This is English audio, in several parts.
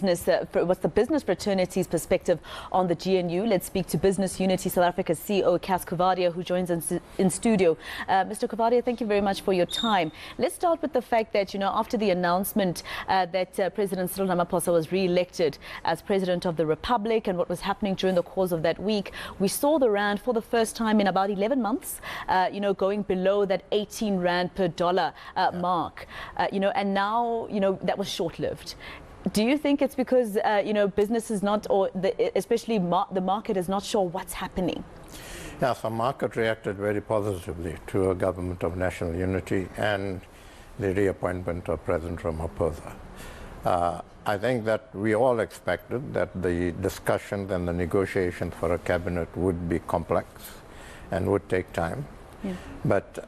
What's the business fraternity's perspective on the GNU? Let's speak to Business Unity South Africa's CEO, Cas Coovadia, who joins us in studio. Mr. Coovadia, thank you very much for your time. Let's start with the fact that, after the announcement that President Cyril Ramaphosa was re-elected as President of the Republic and what was happening during the course of that week, we saw the Rand for the first time in about 11 months, going below that 18 Rand per dollar mark, and now, that was short-lived. Do you think it's because, business is not, or especially the market is not sure what's happening? Yes, the market reacted very positively to a government of national unity and the reappointment of President Ramaphosa. I think that we all expected that the discussions and the negotiations for a cabinet would be complex and would take time. Yeah. But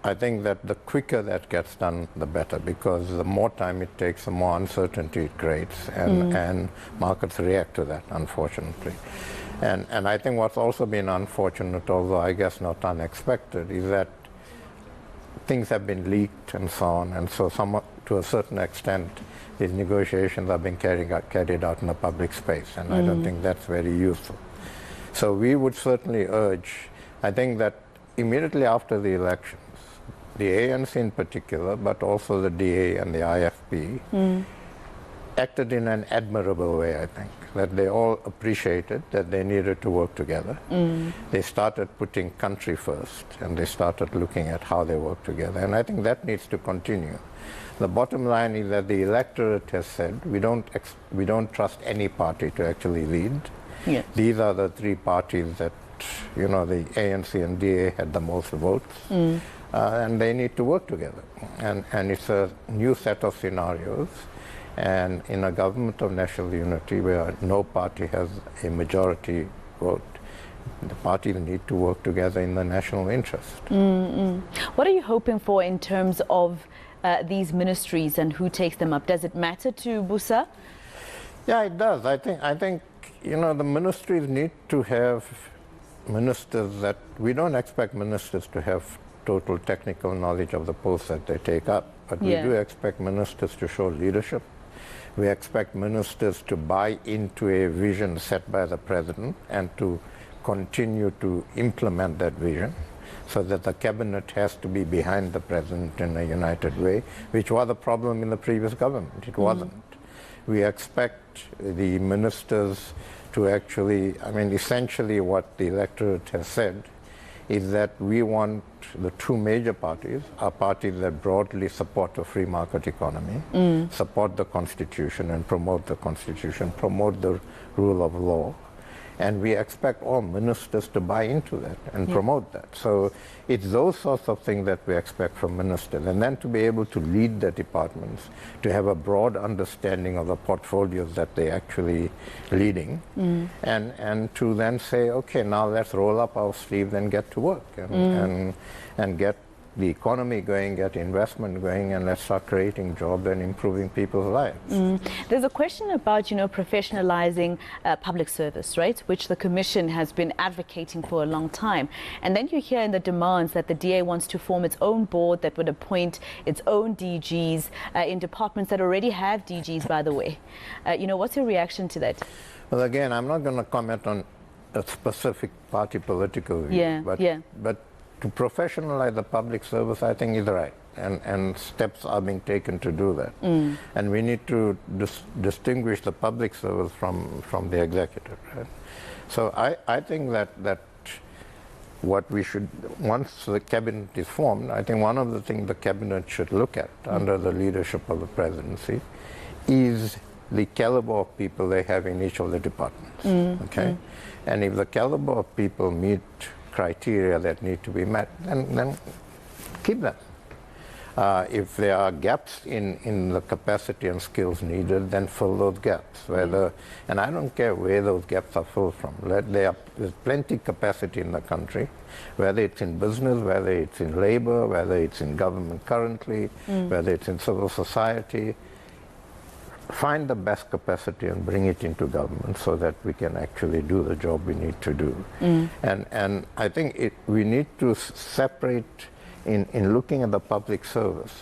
I think that the quicker that gets done, the better, because the more time it takes, the more uncertainty it creates, and markets react to that, unfortunately. And I think what's also been unfortunate, although I guess not unexpected, is that things have been leaked and so on, and so to a certain extent, these negotiations are being carried out in the public space, and I don't think that's very useful. So we would certainly urge, I think that immediately after the elections, the ANC in particular, but also the DA and the IFP, acted in an admirable way, I think, that they all appreciated that they needed to work together. They started putting country first, and they started looking at how they work together, and I think that needs to continue. The bottom line is that the electorate has said, we don't trust any party to actually lead. Yes. These are the three parties that, the ANC and DA had the most votes. And they need to work together. And it's a new set of scenarios. And in a government of national unity where no party has a majority vote, the parties need to work together in the national interest. What are you hoping for in terms of these ministries and who takes them up? Does it matter to BUSA? Yeah, it does. I think the ministries need to have ministers that we don't expect ministers to have total technical knowledge of the posts that they take up, but we do expect ministers to show leadership. We expect ministers to buy into a vision set by the president and to continue to implement that vision, so that the cabinet has to be behind the president in a united way, which was a problem in the previous government. It wasn't. We expect the ministers to actually, essentially what the electorate has said is that we want the two major parties, are parties that broadly support a free market economy, support the Constitution and promote the Constitution, promote the rule of law. And we expect all ministers to buy into that and promote that. So it's those sorts of things that we expect from ministers. And then to be able to lead the departments, to have a broad understanding of the portfolios that they're actually leading, and to then say, okay, now let's roll up our sleeves and get to work and get the economy going, get investment going, and let's start creating jobs and improving people's lives. There's a question about, professionalizing public service, right, which the Commission has been advocating for a long time. And then you hear in the demands that the DA wants to form its own board that would appoint its own DGs in departments that already have DGs, by the way. What's your reaction to that? Well, again, I'm not going to comment on a specific party political view, but to professionalize the public service, I think is right, and steps are being taken to do that. And we need to distinguish the public service from the executive, right? So I think that what we should, once the cabinet is formed, I think one of the things the cabinet should look at under the leadership of the presidency is the caliber of people they have in each of the departments, okay? And if the caliber of people meet criteria that need to be met, then keep them. If there are gaps in the capacity and skills needed, then fill those gaps. And I don't care where those gaps are filled from. There's plenty capacity in the country, whether it's in business, whether it's in labor, whether it's in government currently, whether it's in civil society. Find the best capacity and bring it into government so that we can actually do the job we need to do. And I think we need to separate, in looking at the public service,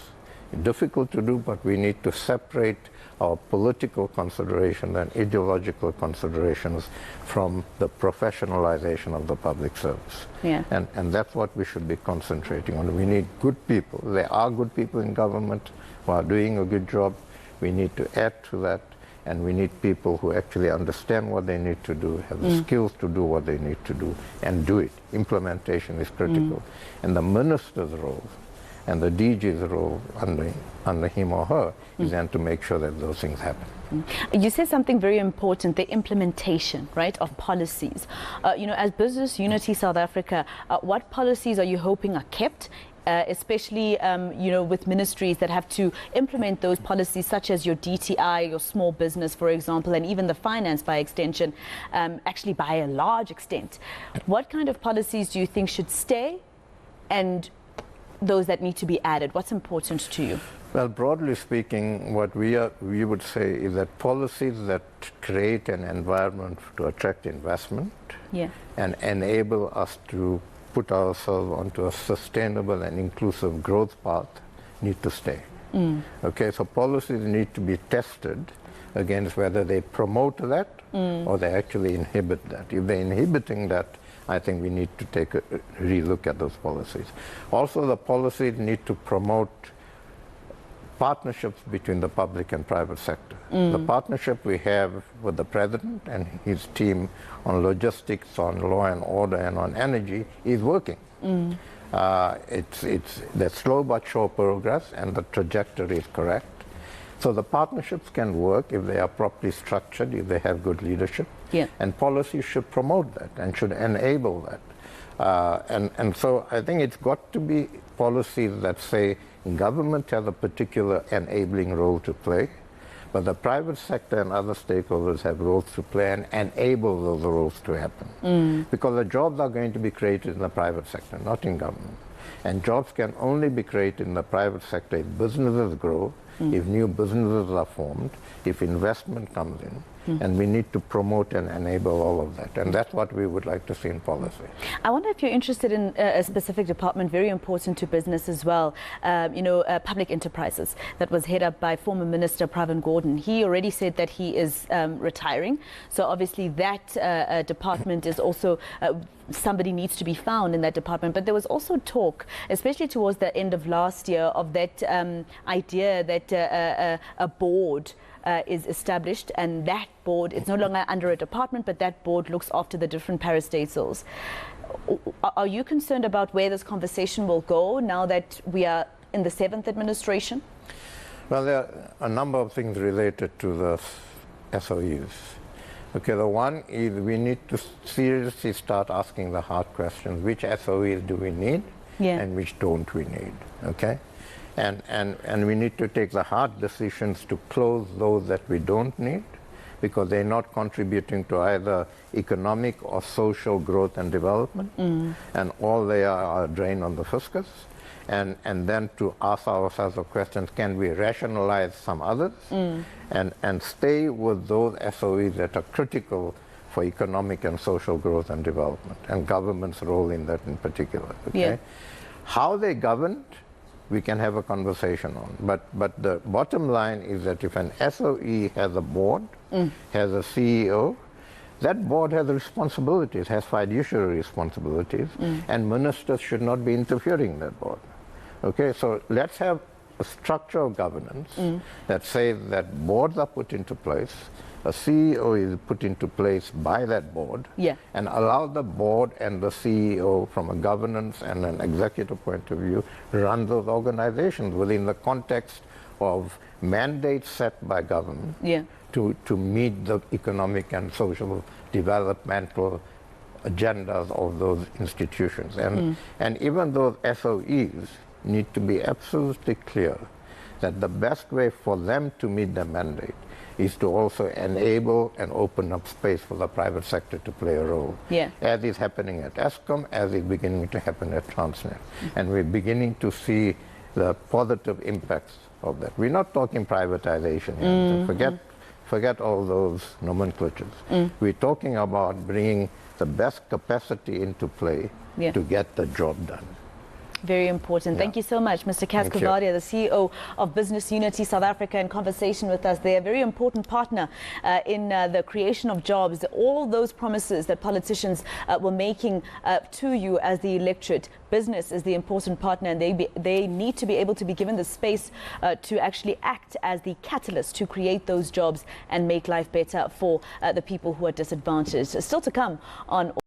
difficult to do, but we need to separate our political considerations and ideological considerations from the professionalization of the public service. Yeah. And that's what we should be concentrating on. We need good people. There are good people in government who are doing a good job. We need to add to that, and we need people who actually understand what they need to do, have the skills to do what they need to do, and do it. Implementation is critical. And the minister's role and the DG's role under him or her is then to make sure that those things happen. You said something very important, the implementation, right, of policies. As Business Unity South Africa, what policies are you hoping are kept? Especially, with ministries that have to implement those policies, such as your DTI, your small business, for example, and even the finance by extension, actually by a large extent. What kind of policies do you think should stay, and those that need to be added? What's important to you? Well, broadly speaking, what we would say is that policies that create an environment to attract investment and enable us to put ourselves onto a sustainable and inclusive growth path need to stay. Okay, so policies need to be tested against whether they promote that or they actually inhibit that. If they're inhibiting that, I think we need to take a relook at those policies. Also, the policies need to promote partnerships between the public and private sector. The partnership we have with the president and his team on logistics, on law and order, and on energy is working. There's slow but sure progress, and the trajectory is correct. So the partnerships can work if they are properly structured, if they have good leadership. And policy should promote that and should enable that. And so I think it's got to be policies that say government has a particular enabling role to play, but the private sector and other stakeholders have roles to play and enable those roles to happen. Because the jobs are going to be created in the private sector, not in government. And jobs can only be created in the private sector if businesses grow, if new businesses are formed, if investment comes in. And we need to promote and enable all of that. And that's what we would like to see in policy. I wonder if you're interested in a specific department, very important to business as well, public enterprises, that was headed up by former Minister Pravin Gordhan. He already said that he is retiring. So obviously that department is also... somebody needs to be found in that department. But there was also talk, especially towards the end of last year, of that idea that a board is established, and that board, it's no longer under a department, but that board looks after the different parastatals. Are you concerned about where this conversation will go now that we are in the 7th administration? Well, there are a number of things related to the SOEs. Okay, the one is we need to seriously start asking the hard questions. Which SOEs do we need and which don't we need, okay? And we need to take the hard decisions to close those that we don't need, because they're not contributing to either economic or social growth and development, and all they are a drain on the fiscus. And then to ask ourselves the questions, can we rationalize some others and stay with those SOEs that are critical for economic and social growth and development, and government's role in that in particular, okay? How they governed, we can have a conversation on. But the bottom line is that if an SOE has a board, has a CEO, that board has responsibilities, has fiduciary responsibilities, and ministers should not be interfering in that board. Okay, so let's have a structure of governance that says that boards are put into place, a CEO is put into place by that board, and allow the board and the CEO from a governance and an executive point of view run those organizations within the context of mandates set by government to meet the economic and social developmental agendas of those institutions. And even those SOEs need to be absolutely clear that the best way for them to meet their mandate is to also enable and open up space for the private sector to play a role, as is happening at Eskom, as is beginning to happen at Transnet. And we're beginning to see the positive impacts of that. We're not talking privatization here. Forget all those nomenclatures. We're talking about bringing the best capacity into play to get the job done. Very important. Yeah. Thank you so much, Mr. Cas Thank you. Coovadia, the CEO of Business Unity South Africa, in conversation with us. They're a very important partner in the creation of jobs. All those promises that politicians were making to you as the electorate, business is the important partner, and they need to be able to be given the space to actually act as the catalyst to create those jobs and make life better for the people who are disadvantaged. Still to come on